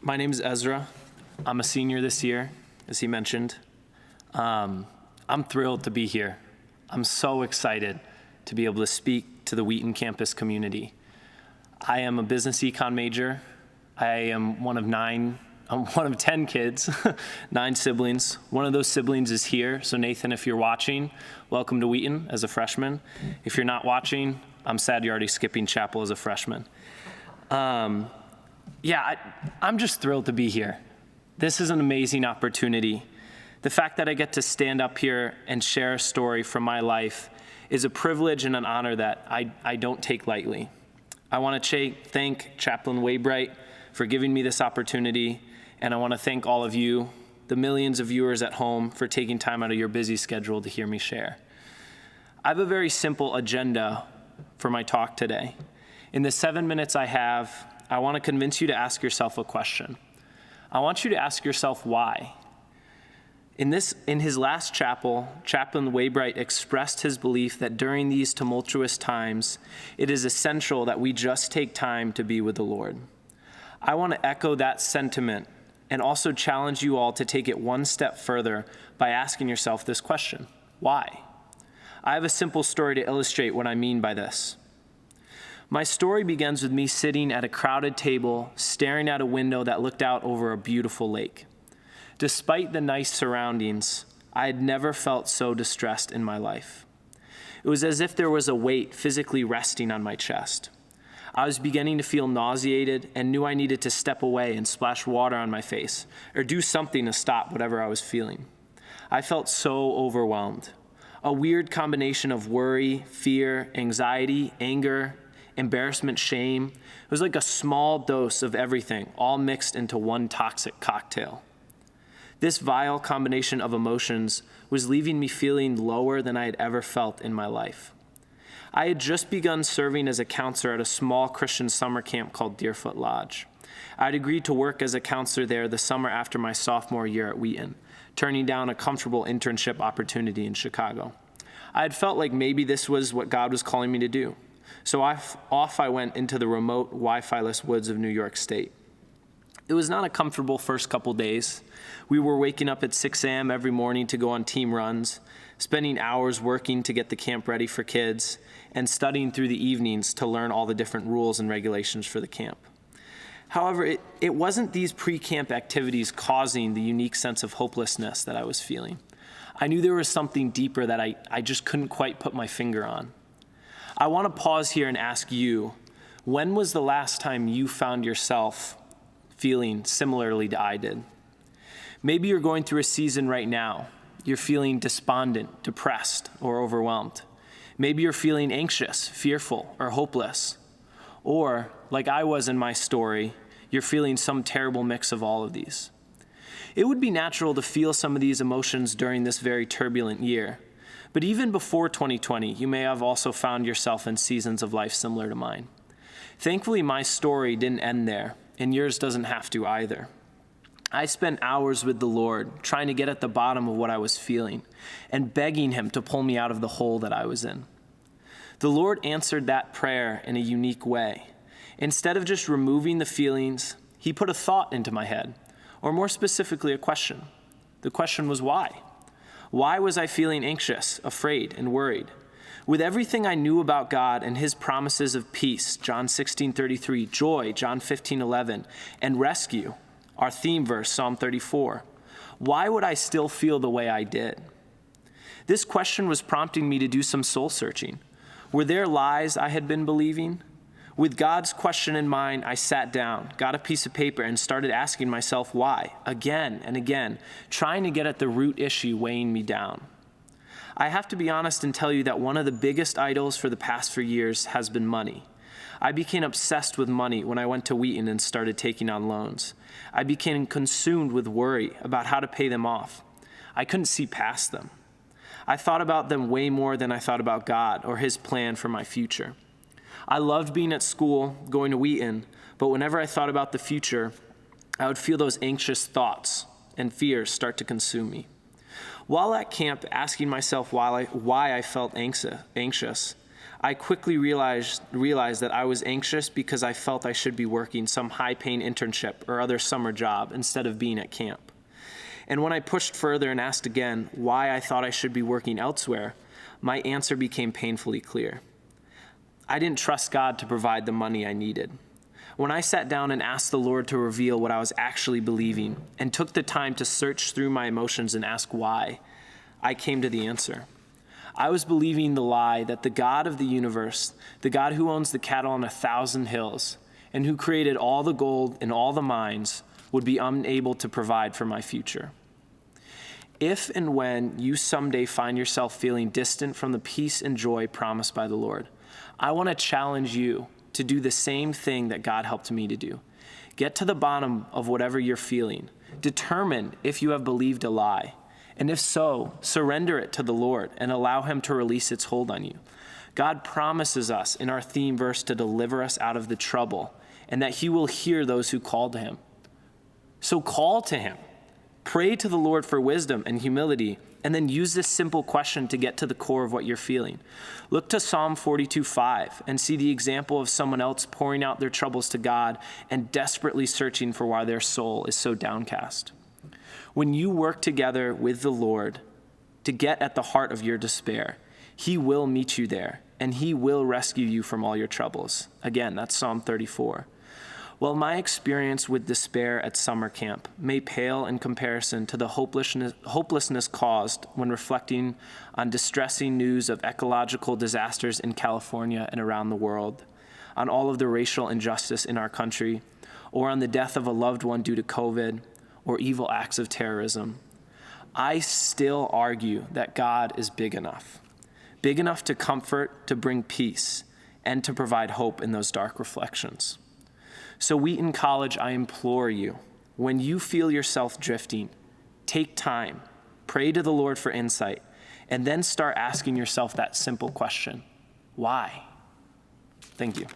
My name is Ezra. I'm a senior this year, as he mentioned. I'm thrilled to be here. I'm so excited to be able to speak to the Wheaton campus community. I am a business econ major. I am one of 10 kids, 9 siblings. One of those siblings is here. So Nathan, if you're watching, welcome to Wheaton as a freshman. If you're not watching, I'm sad you're already skipping chapel as a freshman. I'm just thrilled to be here. This is an amazing opportunity. The fact that I get to stand up here and share a story from my life is a privilege and an honor that I don't take lightly. I want to thank Chaplain Waybright for giving me this opportunity, and I want to thank all of you, the millions of viewers at home, for taking time out of your busy schedule to hear me share. I have a very simple agenda for my talk today. In the 7 minutes I have, I want to convince you to ask yourself a question. I want you to ask yourself why. In his last chapel, Chaplain Waybright expressed his belief that during these tumultuous times, it is essential that we just take time to be with the Lord. I want to echo that sentiment and also challenge you all to take it one step further by asking yourself this question: why? I have a simple story to illustrate what I mean by this. My story begins with me sitting at a crowded table, staring at a window that looked out over a beautiful lake. Despite the nice surroundings, I had never felt so distressed in my life. It was as if there was a weight physically resting on my chest. I was beginning to feel nauseated and knew I needed to step away and splash water on my face or do something to stop whatever I was feeling. I felt so overwhelmed. A weird combination of worry, fear, anxiety, anger, embarrassment, shame. It was like a small dose of everything, all mixed into one toxic cocktail. This vile combination of emotions was leaving me feeling lower than I had ever felt in my life. I had just begun serving as a counselor at a small Christian summer camp called Deerfoot Lodge. I had agreed to work as a counselor there the summer after my sophomore year at Wheaton, turning down a comfortable internship opportunity in Chicago. I had felt like maybe this was what God was calling me to do. So off I went into the remote, Wi-Fi-less woods of New York State. It was not a comfortable first couple days. We were waking up at 6 a.m. every morning to go on team runs, spending hours working to get the camp ready for kids, and studying through the evenings to learn all the different rules and regulations for the camp. However, it wasn't these pre-camp activities causing the unique sense of hopelessness that I was feeling. I knew there was something deeper that I just couldn't quite put my finger on. I want to pause here and ask you, when was the last time you found yourself feeling similarly to I did? Maybe you're going through a season right now. You're feeling despondent, depressed, or overwhelmed. Maybe you're feeling anxious, fearful, or hopeless. Or, like I was in my story, you're feeling some terrible mix of all of these. It would be natural to feel some of these emotions during this very turbulent year. But even before 2020, you may have also found yourself in seasons of life similar to mine. Thankfully, my story didn't end there, and yours doesn't have to either. I spent hours with the Lord trying to get at the bottom of what I was feeling and begging Him to pull me out of the hole that I was in. The Lord answered that prayer in a unique way. Instead of just removing the feelings, He put a thought into my head, or more specifically, a question. The question was why? Why was I feeling anxious, afraid, and worried? With everything I knew about God and His promises of peace, John 16:33, joy, John 15:11, and rescue, our theme verse, Psalm 34, why would I still feel the way I did? This question was prompting me to do some soul searching. Were there lies I had been believing? With God's question in mind, I sat down, got a piece of paper, and started asking myself why, again and again, trying to get at the root issue weighing me down. I have to be honest and tell you that one of the biggest idols for the past few years has been money. I became obsessed with money when I went to Wheaton and started taking on loans. I became consumed with worry about how to pay them off. I couldn't see past them. I thought about them way more than I thought about God or His plan for my future. I loved being at school, going to Wheaton, but whenever I thought about the future, I would feel those anxious thoughts and fears start to consume me. While at camp, asking myself why I felt anxious, I quickly realized that I was anxious because I felt I should be working some high-paying internship or other summer job instead of being at camp. And when I pushed further and asked again why I thought I should be working elsewhere, my answer became painfully clear. I didn't trust God to provide the money I needed. When I sat down and asked the Lord to reveal what I was actually believing and took the time to search through my emotions and ask why, I came to the answer. I was believing the lie that the God of the universe, the God who owns the cattle on 1,000 hills, and who created all the gold and all the mines, would be unable to provide for my future. If and when you someday find yourself feeling distant from the peace and joy promised by the Lord, I want to challenge you to do the same thing that God helped me to do. Get to the bottom of whatever you're feeling. Determine if you have believed a lie. And if so, surrender it to the Lord and allow him to release its hold on you. God promises us in our theme verse to deliver us out of the trouble and that he will hear those who call to him. So call to him. Pray to the Lord for wisdom and humility, and then use this simple question to get to the core of what you're feeling. Look to Psalm 42:5 and see the example of someone else pouring out their troubles to God and desperately searching for why their soul is so downcast. When you work together with the Lord to get at the heart of your despair, he will meet you there, and he will rescue you from all your troubles. Again, that's Psalm 34. Well, my experience with despair at summer camp may pale in comparison to the hopelessness caused when reflecting on distressing news of ecological disasters in California and around the world, on all of the racial injustice in our country, or on the death of a loved one due to COVID, or evil acts of terrorism. I still argue that God is big enough to comfort, to bring peace, and to provide hope in those dark reflections. So Wheaton College, I implore you, when you feel yourself drifting, take time, pray to the Lord for insight, and then start asking yourself that simple question, why? Thank you.